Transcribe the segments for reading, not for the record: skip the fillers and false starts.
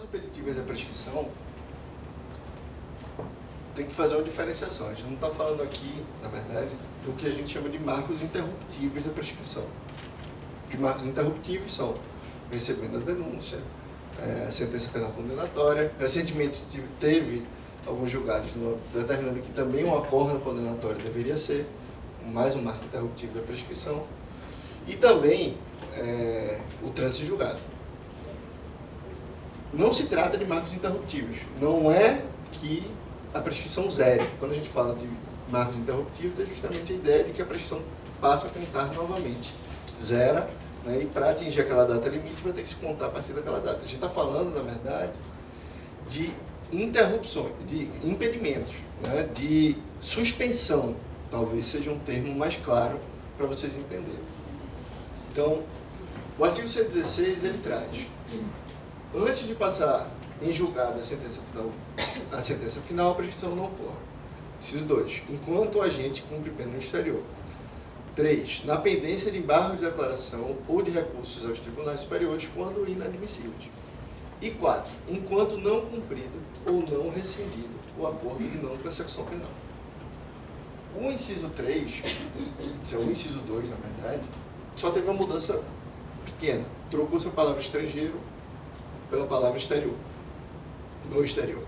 causas impeditivas da prescrição, tem que fazer uma diferenciação. A gente não está falando aqui, na verdade, do que a gente chama de marcos interruptivos da prescrição. Os marcos interruptivos são recebendo a denúncia, a sentença penal condenatória. Recentemente teve alguns julgados determinando que também um acordo condenatório deveria ser mais um marco interruptivo da prescrição. E também o trânsito julgado. Não se trata de marcos interruptivos. Não é que a prescrição zere. Quando a gente fala de marcos interruptivos, é justamente a ideia de que a prescrição passa a contar novamente. Zera, né, e para atingir aquela data limite vai ter que se contar a partir daquela data. A gente está falando, na verdade, de interrupções, de impedimentos, né, de suspensão. Talvez seja um termo mais claro para vocês entenderem. Então, o artigo 116, ele traz: antes de passar em julgado a sentença final, a prescrição não ocorre. Inciso 2. Enquanto o agente cumpre pena no exterior. 3. Na pendência de embargo de declaração ou de recursos aos tribunais superiores quando inadmissíveis. E 4. Enquanto não cumprido ou não rescindido o acordo de não persecução penal. O inciso 3, esse é o inciso 2, na verdade, só teve uma mudança pequena. Trocou-se a palavra estrangeiro pela palavra exterior. No exterior.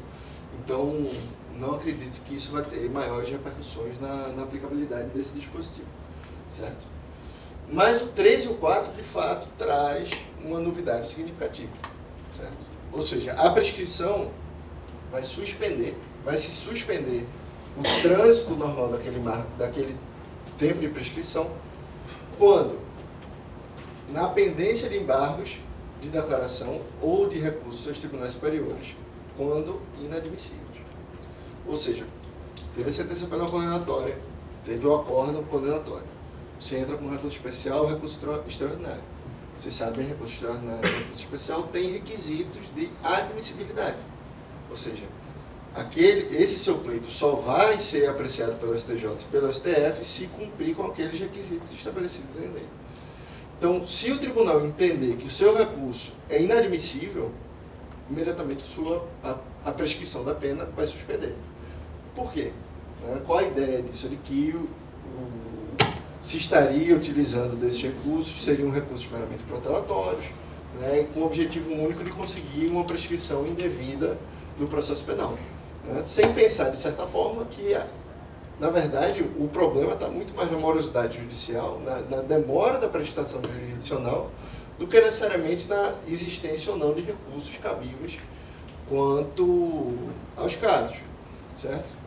Então, não acredito que isso vai ter maiores repercussões na aplicabilidade desse dispositivo. Certo? Mas o 3 e o 4, de fato, traz uma novidade significativa. Certo? Ou seja, a prescrição vai se suspender o trânsito normal daquele tempo de prescrição quando, na pendência de embargos de declaração ou de recursos aos tribunais superiores, quando inadmissíveis. Ou seja, teve a sentença penal condenatória, teve o acordo condenatório. Você entra com recurso especial ou recurso extraordinário. Vocês sabem, recurso extraordinário e recurso especial tem requisitos de admissibilidade. Ou seja, esse seu pleito só vai ser apreciado pelo STJ e pelo STF se cumprir com aqueles requisitos estabelecidos em lei. Então, se o tribunal entender que o seu recurso é inadmissível, imediatamente a prescrição da pena vai suspender. Por quê? Qual a ideia disso? De que se estaria utilizando desses recursos, seriam recursos meramente protelatórios, né, com o objetivo único de conseguir uma prescrição indevida do processo penal. Né, sem pensar, de certa forma, que, na verdade, o problema está muito mais na morosidade judicial, na demora da prestação jurisdicional, do que necessariamente na existência ou não de recursos cabíveis quanto aos casos, certo?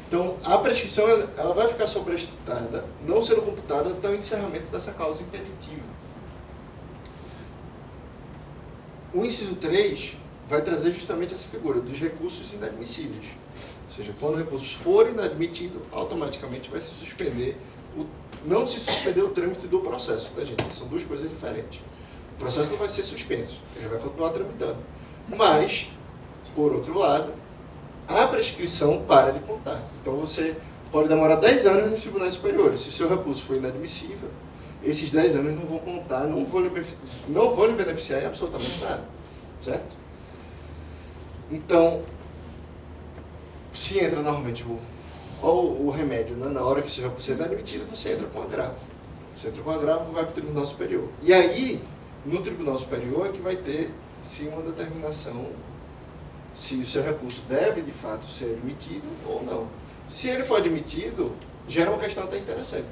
Então, a prescrição ela vai ficar sobrestada, não sendo computada até o encerramento dessa causa impeditiva. O inciso 3 vai trazer justamente essa figura dos recursos inadmissíveis. Ou seja, quando o recurso for inadmitido, automaticamente vai se suspender, não se suspender o trâmite do processo, tá, gente? São duas coisas diferentes. O processo não vai ser suspenso, ele vai continuar tramitando. Mas, por outro lado, a prescrição para de contar. Então você pode demorar 10 anos nos tribunais superiores. Se o seu recurso for inadmissível, esses 10 anos não vão contar, não vão lhe beneficiar em absolutamente nada. Certo? Então, se entra normalmente o remédio, né? Na hora que o seu recurso é admitido, você entra com agravo. Você entra com agravo e vai para o Tribunal Superior. E aí, no Tribunal Superior é que vai ter, sim, uma determinação se o seu recurso deve, de fato, ser admitido ou não. Se ele for admitido, gera uma questão até interessante.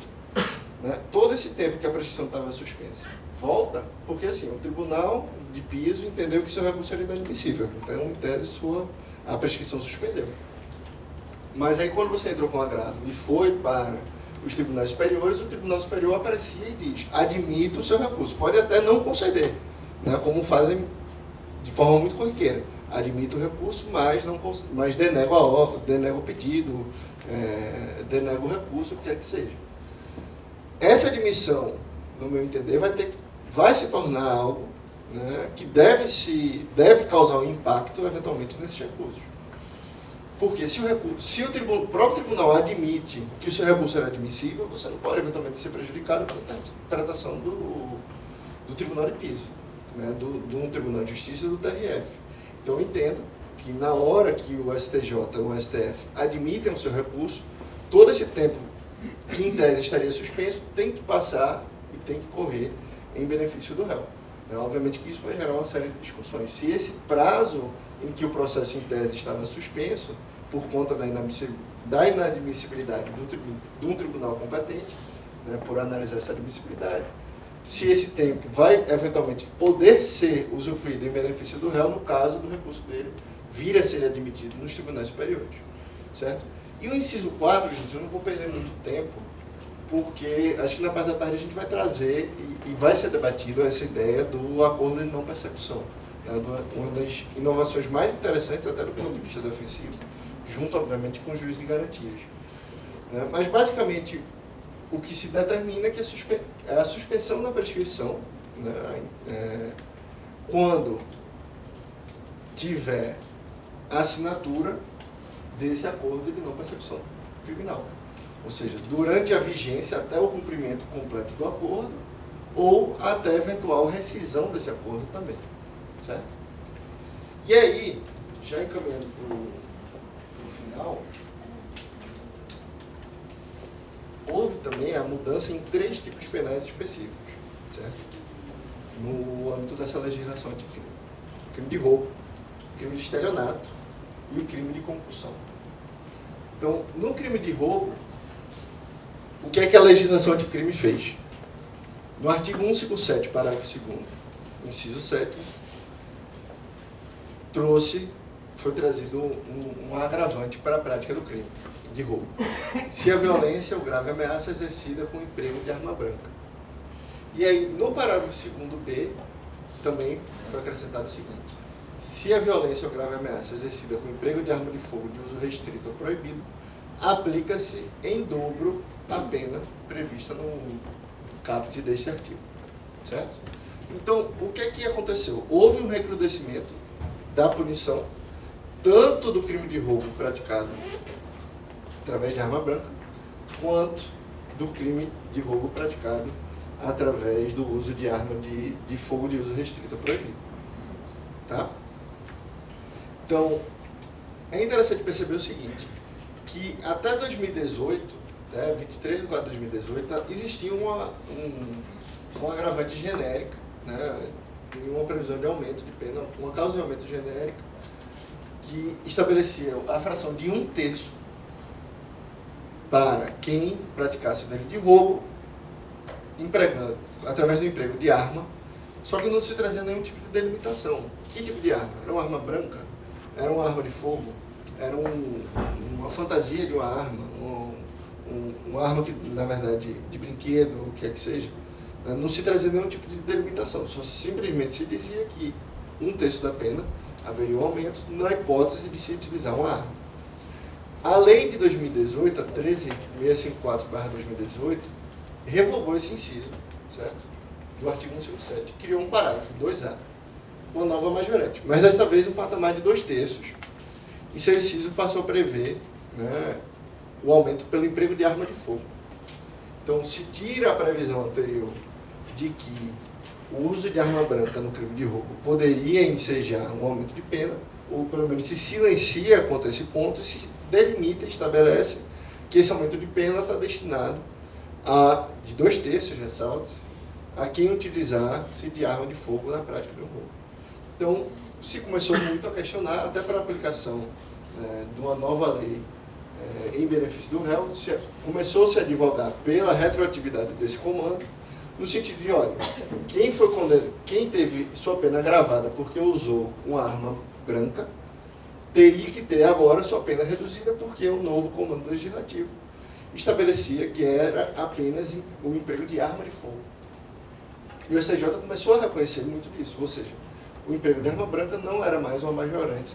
Né? Todo esse tempo que a prescrição estava suspensa volta, porque assim, o Tribunal de Piso entendeu que seu recurso era inadmissível. Então, em tese, a prescrição suspendeu. Mas aí, quando você entrou com agravo e foi para os tribunais superiores, o Tribunal Superior aparecia e diz: admito o seu recurso. Pode até não conceder, né? Como fazem de forma muito corriqueira. Admito o recurso, mas denego a ordem, denego o pedido, denego o recurso, o que quer que seja. Essa admissão, no meu entender, vai se tornar algo, né, que deve causar um impacto, eventualmente, nesses recursos. Porque se o próprio tribunal admite que o seu recurso era admissível, você não pode, eventualmente, ser prejudicado pela interpretação do Tribunal de Piso, né, do Tribunal de Justiça e do TRF. Então, eu entendo que na hora que o STJ ou o STF admitem o seu recurso, todo esse tempo que em tese estaria suspenso tem que passar e tem que correr em benefício do réu. Obviamente que isso vai gerar uma série de discussões. Se esse prazo em que o processo em tese estava suspenso, por conta da inadmissibilidade de um tribunal competente, né, por analisar essa admissibilidade, se esse tempo vai eventualmente poder ser usufruído em benefício do réu, no caso do recurso dele vir a ser admitido nos tribunais superiores, certo? E o inciso 4, gente, eu não vou perder muito tempo, porque acho que na parte da tarde a gente vai trazer e vai ser debatido essa ideia do acordo de não persecução, né, uma das inovações mais interessantes até do ponto de vista defensivo, junto, obviamente, com o juiz de garantias. Né? Mas, basicamente, o que se determina é que é a suspensão da prescrição, né, quando tiver a assinatura desse acordo de não persecução criminal. Ou seja, durante a vigência até o cumprimento completo do acordo ou até eventual rescisão desse acordo também. Certo? E aí, já encaminhando para o final, houve também a mudança em 3 tipos penais específicos, certo? No âmbito dessa legislação anticrime. O crime de roubo, o crime de estelionato e o crime de concussão. Então, no crime de roubo, o que é que a legislação anticrime fez? No artigo 157, parágrafo 2º, inciso 7, foi trazido um agravante para a prática do crime de roubo. Se a violência ou grave ameaça é exercida com emprego de arma branca. E aí, no parágrafo 2º-B, também foi acrescentado o seguinte: se a violência ou grave ameaça é exercida com emprego de arma de fogo de uso restrito ou proibido, aplica-se em dobro a pena prevista no caput deste artigo. Certo? Então, o que é que aconteceu? Houve um recrudescimento da punição, tanto do crime de roubo praticado através de arma branca, quanto do crime de roubo praticado através do uso de arma de fogo de uso restrito ou proibido. Tá? Então, é interessante perceber o seguinte, que até 2018, 23 de 4 de 2018, existia uma agravante genérica, né, e uma previsão de aumento de pena, uma causa de aumento genérica, que estabelecia a fração de 1/3 para quem praticasse o delito de roubo, através do emprego de arma, só que não se trazia nenhum tipo de delimitação. Que tipo de arma? Era uma arma branca? Era uma arma de fogo? Era uma fantasia de uma arma? Uma arma que, na verdade, de brinquedo, ou o que é que seja? Não se trazia nenhum tipo de delimitação, só simplesmente se dizia que 1/3 da pena haveria um aumento na hipótese de se utilizar uma arma. A lei de 2018, a 13654/2018, revogou esse inciso, certo? Do artigo 157, criou um parágrafo 2A, uma nova majorante, mas desta vez um patamar de 2/3, e seu inciso passou a prever, né, o aumento pelo emprego de arma de fogo. Então, se tira a previsão anterior de que o uso de arma branca no crime de roubo poderia ensejar um aumento de pena, ou pelo menos se silencia quanto a esse ponto e se delimita, estabelece que esse aumento de pena está destinado de 2/3, ressalta-se, a quem utilizar-se de arma de fogo na prática do roubo. Então, se começou muito a questionar, até para a aplicação de uma nova lei em benefício do réu, começou-se a advogar pela retroatividade desse comando, no sentido de, olha, quem teve sua pena agravada porque usou uma arma branca, teria que ter agora sua pena reduzida porque o novo comando legislativo estabelecia que era apenas o emprego de arma de fogo. E o STJ começou a reconhecer muito disso, ou seja, o emprego de arma branca não era mais uma majorante,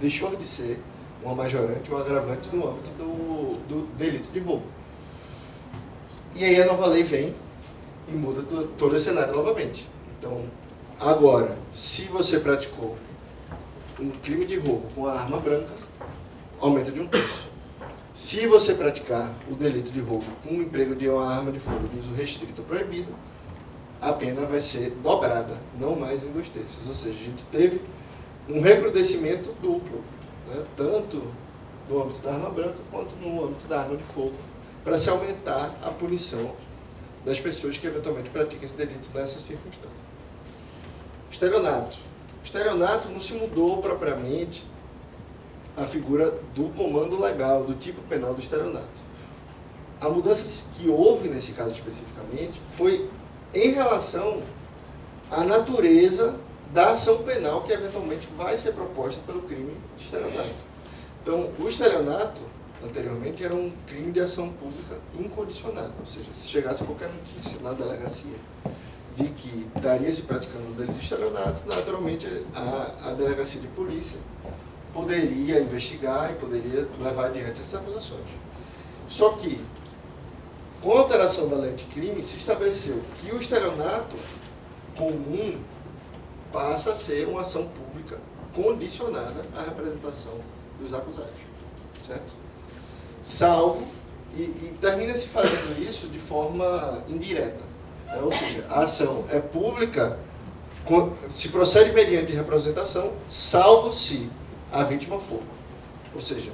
deixou de ser uma majorante, um agravante no âmbito do delito de roubo. E aí a nova lei vem e muda todo esse cenário novamente. Então, agora, se você praticou um crime de roubo com a arma branca, aumenta de 1/3. Se você praticar o delito de roubo com o emprego de uma arma de fogo de uso restrito ou proibido, a pena vai ser dobrada, não mais em 2/3. Ou seja, a gente teve um recrudescimento duplo, né? Tanto no âmbito da arma branca quanto no âmbito da arma de fogo, para se aumentar a punição das pessoas que eventualmente praticam esse delito nessa circunstância. Estelionato. Estelionato não se mudou propriamente a figura do comando legal, do tipo penal do estelionato. A mudança que houve nesse caso especificamente foi em relação à natureza da ação penal que eventualmente vai ser proposta pelo crime de estelionato. Então, o estelionato, anteriormente, era um crime de ação pública incondicionada, ou seja, se chegasse qualquer notícia na delegacia de que estaria se praticando um delito de estelionato, naturalmente a delegacia de polícia poderia investigar e poderia levar adiante essas acusações. Só que, com a alteração da lei anticrime, se estabeleceu que o estelionato comum passa a ser uma ação pública condicionada à representação dos acusados, certo? Salvo, e termina-se fazendo isso de forma indireta, né? Ou seja, a ação é pública, se procede mediante representação, salvo se a vítima for. Ou seja,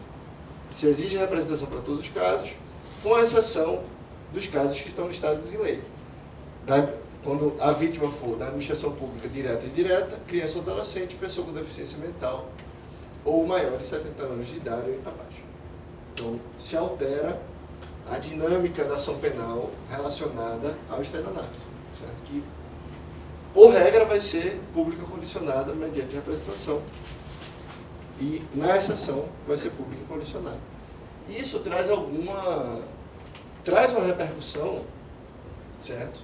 se exige representação para todos os casos, com exceção dos casos que estão listados em lei. Quando a vítima for da administração pública direta ou indireta, criança ou adolescente, pessoa com deficiência mental, ou maior de 70 anos de idade ou incapaz. Então, se altera a dinâmica da ação penal relacionada ao estelionato, certo? Que, por regra, vai ser pública condicionada mediante representação, e, na exceção, vai ser pública condicionada. Isso traz uma repercussão, certo?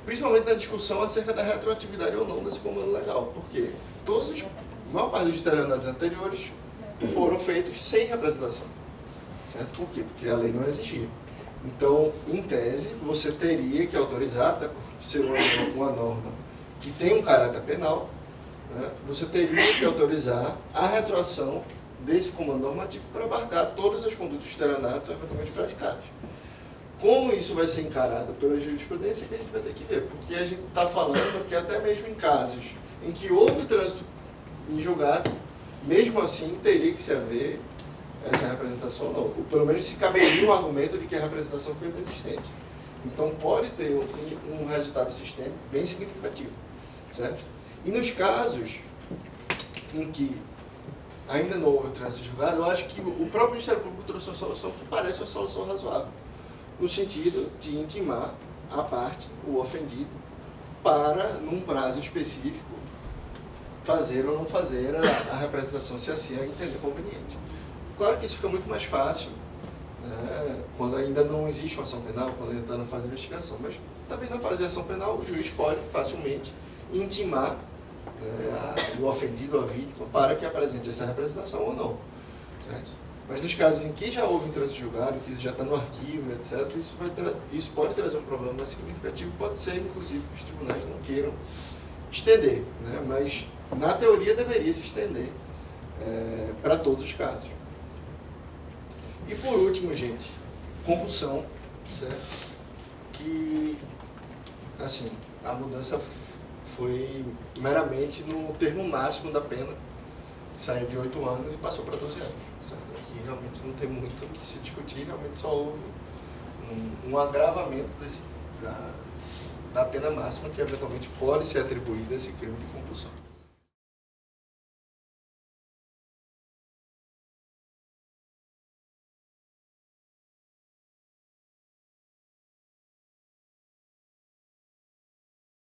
Principalmente na discussão acerca da retroatividade ou não desse comando legal, porque a maior parte dos estelionatos anteriores foram feitos sem representação. Certo? Por quê? Porque a lei não exigia. Então, em tese, você teria que autorizar, até por ser uma norma que tem um caráter penal, né, você teria que autorizar a retroação desse comando normativo para abarcar todas as condutas de estelionato eventualmente praticadas. Como isso vai ser encarado pela jurisprudência, que a gente vai ter que ver, porque a gente está falando que até mesmo em casos em que houve trânsito em julgado, mesmo assim teria que se haver essa representação ou não. Ou pelo menos se caberia um argumento de que a representação foi inexistente. Então pode ter um resultado sistêmico bem significativo, certo? E nos casos em que ainda não houve trânsito de julgado, eu acho que o próprio Ministério Público trouxe uma solução que parece uma solução razoável, no sentido de intimar a parte, o ofendido, para, num prazo específico, fazer ou não fazer a representação, se assim a entender conveniente. Claro que isso fica muito mais fácil, né, quando ainda não existe uma ação penal, quando ainda está na fase de investigação, mas também na fase de ação penal o juiz pode facilmente intimar o ofendido, a vítima, para que apresente essa representação ou não, certo? Mas nos casos em que já houve trânsito julgado, que já está no arquivo, etc., isso pode trazer um problema mais significativo, pode ser, inclusive, que os tribunais não queiram estender, né? Mas, na teoria, deveria se estender para todos os casos. E, por último, gente, compulsão, certo? Que, assim, a mudança foi meramente no termo máximo da pena, que saiu de 8 anos e passou para 12 anos. Certo? Aqui realmente não tem muito o que se discutir, realmente só houve um agravamento da pena máxima que eventualmente pode ser atribuída a esse crime de compulsão.